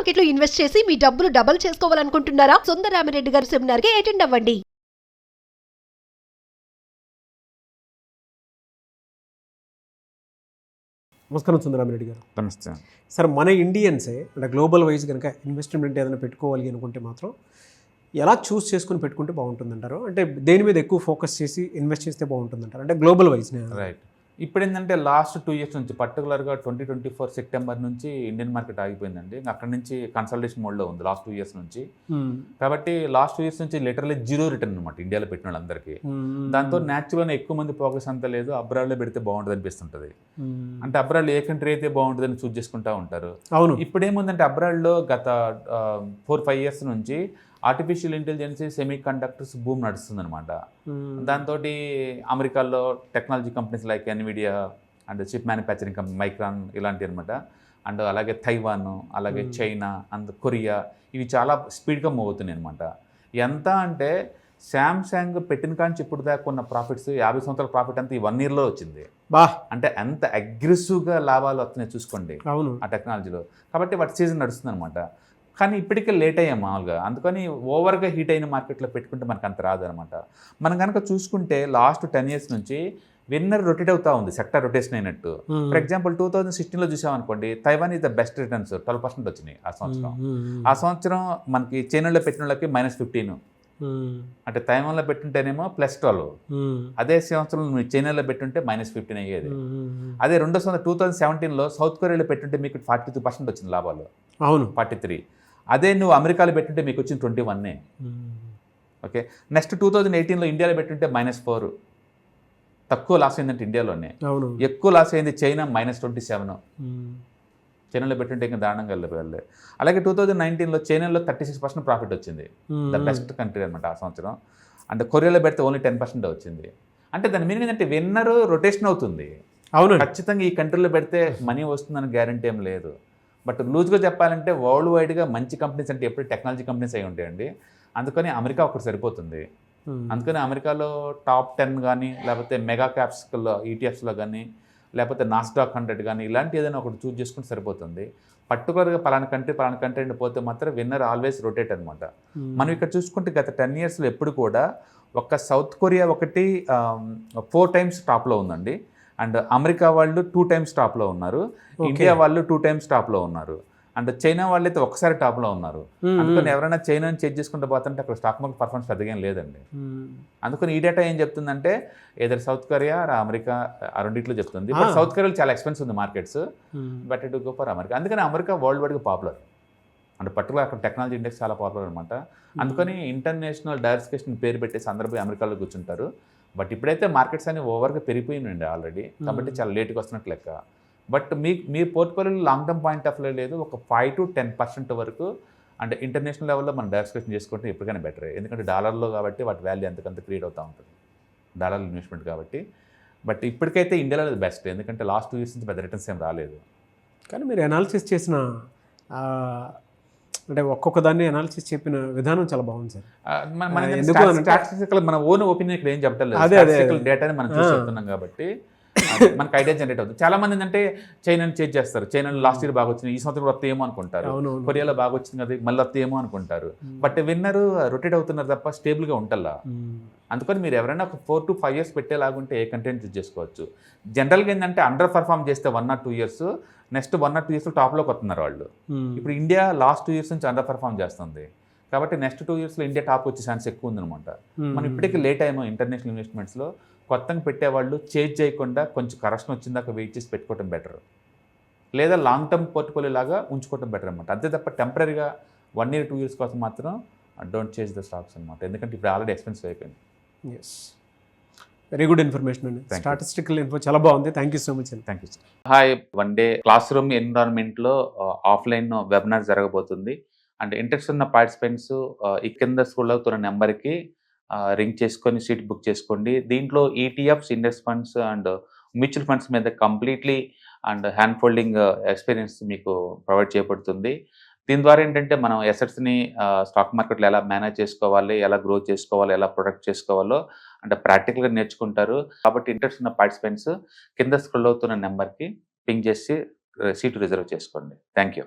మార్కెట్లో ఇన్వెస్ట్ చేసి మీ డబ్బులు డబుల్ చేసుకోవాలనుకుంటున్నారా? సుందరరామిరెడ్డి గారి సెమినార్ కి అటెండ్ అవ్వండి. నమస్కారం సుందరరామిరెడ్డి గారు. నమస్తే సార్, మన ఇండియన్సే అంటే గ్లోబల్ వైజ్ కనుక ఇన్వెస్ట్మెంట్ ఏదైనా పెట్టుకోవాలి అనుకుంటే మాత్రం ఎలా చూస్ చేసుకుని పెట్టుకుంటే బాగుంటుందంటారు? అంటే దేని మీద ఎక్కువ ఫోకస్ చేసి ఇన్వెస్ట్ చేస్తే బాగుంటుందంటారు? అంటే గ్లోబల్ వైజ్. రైట్. ఇప్పుడు ఏంటంటే లాస్ట్ 2 years నుంచి పర్టికులర్గా 2024 సెప్టెంబర్ నుంచి ఇండియన్ మార్కెట్ ఆగిపోయిందండి. అక్కడ నుంచి కన్సల్టేషన్ మోడ్లో ఉంది లాస్ట్ 2 years నుంచి. కాబట్టి లాస్ట్ 2 years నుంచి లిటరల్లీ జీరో రిటర్న్ అనమాట ఇండియాలో పెట్టిన వాళ్ళందరికీ. దాంతో న్యాచురల్గా ఎక్కువ మంది ఫోకస్ అంతా లేదు, అబ్రాడ్లో పెడితే బాగుంటుంది అనిపిస్తుంటుంది. అంటే అబ్రాడ్లో ఏ కంట్రీ అయితే బాగుంటుందని చూస్ చేసుకుంటూ ఉంటారు. అవును. ఇప్పుడు ఏముందంటే అబ్రాడ్లో గత 4-5 years నుంచి artificial intelligence, semi conductors boom నడుస్తుందన్నమాట. దాంతో అమెరికాలో technology companies like Nvidia and chip manufacturing company Micron ఇలాంటివి అనమాట. అండ్ అలాగే తైవాన్, అలాగే చైనా అండ్ కొరియా ఇవి చాలా స్పీడ్గా మూవ్ అవుతున్నాయి అనమాట. ఎంత అంటే శాంసంగ్ పెట్టిన కాంచి ఇప్పుడు దాకా ఉన్న ప్రాఫిట్స్ 50 సంవత్సరాల ప్రాఫిట్ అంతా ఈ 1 yearలో వచ్చింది. అంటే ఎంత అగ్రెసివ్గా లాభాలు వస్తున్నాయి చూసుకోండి ఆ టెక్నాలజీలో. కాబట్టి వాటి సీజన్ నడుస్తుంది అనమాట. కానీ ఇప్పటికే లేట్ అయ్యాం మామూలుగా, అందుకని ఓవర్గా హీట్ అయిన మార్కెట్లో పెట్టుకుంటే మనకు అంత రాదనమాట. మనం కనుక చూసుకుంటే లాస్ట్ 10 years నుంచి విన్నర్ రొటేట్ అవుతూ ఉంది, సెక్టర్ రొటేషన్ అయినట్టు. ఫర్ ఎగ్జాంపుల్ 2016లో చూసామనుకోండి, Taiwan is the best returns 12% వచ్చినాయి ఆ సంవత్సరం. ఆ సంవత్సరం మనకి చైనాలో పెట్టిన వాళ్ళకి -15, అంటే తైవాన్లో పెట్టుంటేనేమో +12. అదే సంవత్సరం మీరు చైనాలో పెట్టుంటే -15 అయ్యేది. అదే 2017లో సౌత్ కొరియాలో పెట్టుంటే మీకు 42% వచ్చింది లాభాలు. అవును, 43. అదే నువ్వు అమెరికాలో పెట్టుంటే మీకు వచ్చింది 21. ఓకే. నెక్స్ట్ 2018లో ఇండియాలో పెట్టుంటే -4. తక్కువ లాస్ అయిందంటే ఇండియాలోనే. ఎక్కువ లాస్ అయింది చైనా -27. చైనాలో పెట్టుంటే ఇంకా దారుణంగా వెళ్ళే. అలాగే 2019లో చైనాలో 36% ప్రాఫిట్ వచ్చింది. ద బెస్ట్ కంట్రీ అనమాట ఆ సంవత్సరం. అంటే కొరియాలో పెడితే ఓన్లీ 10% వచ్చింది. అంటే దాని మీనింగ్ ఏంటంటే విన్నర్ రొటేషన్ అవుతుంది. అవును, ఖచ్చితంగా ఈ కంట్రీలో పెడితే మనీ వస్తుందని గ్యారంటీ ఏం లేదు. బట్ లూజ్గా చెప్పాలంటే వరల్డ్ వైడ్గా మంచి కంపెనీస్ అంటే ఎప్పుడు టెక్నాలజీ కంపెనీస్ అయి ఉంటాయండి. అందుకని అమెరికా ఒకటి సరిపోతుంది. అందుకని అమెరికాలో టాప్ 10 కానీ, లేకపోతే మెగా క్యాప్స్లో ఈటీఎఫ్స్లో కానీ, లేకపోతే నాస్డాక్ 100 కానీ ఇలాంటి ఏదైనా ఒకటి చూస్ చేసుకుంటే సరిపోతుంది. పర్టికులర్గా పలానా కంట్రీ పోతే మాత్రం విన్నర్ ఆల్వేస్ రొటేట్ అనమాట. మనం ఇక్కడ చూసుకుంటే గత 10 yearsలో ఎప్పుడు కూడా ఒక సౌత్ కొరియా ఒకటి 4 times టాప్లో ఉందండి. అండ్ అమెరికా వాళ్ళు 2 times టాప్లో ఉన్నారు. ఇండియా వాళ్ళు 2 times టాప్లో ఉన్నారు. అండ్ చైనా వాళ్ళు అయితే ఒకసారి టాప్లో ఉన్నారు. అందుకని ఎవరైనా చైనాని చెక్ చేసుకుంటూ పోతుంటే అక్కడ స్టాక్ మార్కెట్ పర్ఫార్మెన్స్ పెద్దగా ఏం లేదండి. అందుకని ఈ డేటా ఏం చెప్తుందంటే ఏదైనా సౌత్ కొరియా అమెరికా ఆ రెండిట్లో చెప్తుంది. బట్ సౌత్ కొరియాలో చాలా ఎక్స్పెన్సివ్ ఉంది markets, but it go for America. అందుకని అమెరికా వరల్డ్ వైడ్గా పాపులర్. అంటే పర్టికులర్ అక్కడ టెక్నాలజీ ఇండెక్స్ చాలా పాపులర్ అనమాట. అందుకని ఇంటర్నేషనల్ డైవర్సిఫికేషన్ పేరు పెట్టేసి అందరూ పోయి అమెరికాలో కూర్చుంటారు. బట్ ఇప్పుడైతే మార్కెట్స్ అన్ని ఓవర్గా పెరిగిపోయినండి ఆల్రెడీ, కాబట్టి చాలా లేట్గా వస్తున్నట్లు లెక్క. బట్ మీ పోర్ట్ఫోలియోలో long term point of view లేదు, ఒక 5 to 10% వరకు అంటే ఇంటర్నేషనల్ లెవెల్లో మనం డైవర్సిఫికేషన్ చేసుకుంటే ఎప్పటికైనా బెటర్. ఎందుకంటే డాలర్లో కాబట్టి వాటి వాల్యూ ఎంతకంత క్రియేట్ అవుతూ ఉంటుంది, డాలర్ ఇన్వెస్ట్మెంట్ కాబట్టి. బట్ ఇప్పటికైతే ఇండియాలో అది బెస్ట్, ఎందుకంటే లాస్ట్ 2 years నుంచి పెద్ద రిటర్న్స్ ఏం రాలేదు. కానీ మీరు అనాలిసిస్ చేసిన అంటే ఒక్కొక్క దాన్ని అనాలిసిస్ చెప్పిన విధానం చాలా బాగుంది సార్. మన ఓన్ ఒపీనియన్ ఇక్కడ ఏం చెప్పడం లేదు, డేటాని మనం చూసి చెప్తున్నాం కాబట్టి మనకు ఐడియా జనరేట్ అవుతుంది. చాలా మంది ఏంటంటే చైనాని చేంజ్ చేస్తారు, చైనాలో లాస్ట్ ఇయర్ బాగా వచ్చింది, ఈ సంవత్సరం వస్తే ఏమో అనుకుంటారు, కొరియాలో బాగా వచ్చింది కదా మళ్ళీ వస్తే ఏమో అనుకుంటారు. బట్ విన్నర్ రొటేట్ అవుతున్నారు తప్ప స్టేబుల్గా ఉంటల్లా. అందుకని మీరు ఎవరైనా ఒక 4 to 5 years పెట్టేలాగుంటే ఏ కంటెంట్ చూస్ చేసుకోవచ్చు. జనరల్గా ఏంటంటే అండర్ పర్ఫామ్ చేస్తే 1 or 2 years, next 1 or 2 years టాప్లోకి వస్తున్నారు వాళ్ళు. ఇప్పుడు ఇండియా లాస్ట్ 2 years నుంచి అండర్ పర్ఫామ్ చేస్తుంది, కాబట్టి నెక్స్ట్ 2 yearsలో ఇండియా టాప్ వచ్చే ఛాన్స్ ఎక్కువ ఉందన్నమాట. మనం ఇప్పటికీ లేట్ అయ్యామో ఇంటర్నేషనల్ ఇన్వెస్ట్మెంట్స్లో. కొత్తగా పెట్టేవాళ్ళు చేంజ్ చేయకుండా కొంచెం కరెక్షన్ వచ్చిందాక వెయిట్ చేసి పెట్టుకోవడం బెటర్, లేదా లాంగ్ టర్మ్ పోర్ట్ఫోలియో లాగా ఉంచుకోవడం బెటర్ అనమాట. అంతే తప్ప టెంపరీగా 1 year 2 years కోసం మాత్రం డోంట్ చేంజ్ ద స్టాక్స్ అనమాట, ఎందుకంటే ఇప్పుడు ఆల్రెడీ ఎక్స్పెన్సివ్ అయిపోయింది. ఎస్, వెరీ గుడ్ ఇన్ఫర్మేషన్ అండి, స్టాటిస్టికల్ ఇన్ఫో చాలా బాగుంది. థ్యాంక్ యూ సో మచ్ అండి. Thank you sir. Hi, 1 day class room ఎన్విరాన్మెంట్లో ఆఫ్లైన్ వెబినార్ జరగబోతుంది. అంటే ఇంట్రెస్ట్ ఉన్న పార్టిసిపెంట్స్ ఈ కింద స్క్రోల్ అవుతున్న నెంబర్కి రింగ్ చేసుకొని సీట్ బుక్ చేసుకోండి. దీంట్లో ETFs, index funds and mutual funds మీద completely and hand folding experience మీకు ప్రొవైడ్ చేయబడుతుంది. దీని ద్వారా ఏంటంటే మనం ఎసెట్స్ని స్టాక్ మార్కెట్లో ఎలా మేనేజ్ చేసుకోవాలి, ఎలా గ్రో చేసుకోవాలి, ఎలా ప్రొటెక్ట్ చేసుకోవాలో అంటే ప్రాక్టికల్గా నేర్చుకుంటారు. కాబట్టి ఇంట్రెస్ట్ ఉన్న పార్టిసిపెంట్స్ కింద స్క్రోల్ అవుతున్న నెంబర్కి పింగ్ చేసి సీటు రిజర్వ్ చేసుకోండి. Thank you.